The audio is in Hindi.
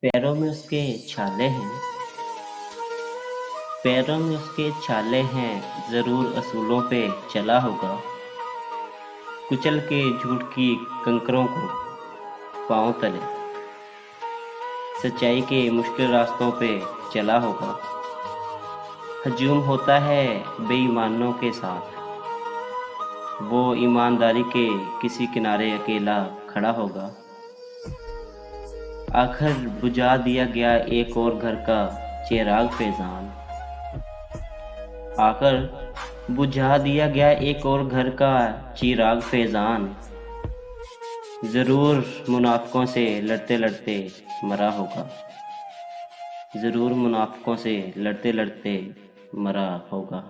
पैरों में उसके छाले हैं, पैरों में उसके छाले हैं, ज़रूर असूलों पे चला होगा। कुचल के झूठ की कंकरों को पाँव तले, सच्चाई के मुश्किल रास्तों पे चला होगा। हजूम होता है बेईमानों के साथ, वो ईमानदारी के किसी किनारे अकेला खड़ा होगा। आखिर बुझा दिया गया एक और घर का चिराग फैजान, आकर बुझा दिया गया एक और घर का चिराग फैजान, ज़रूर मुनाफ़िकों से लड़ते लड़ते मरा होगा। ज़रूर मुनाफ़िकों से लड़ते लड़ते मरा होगा।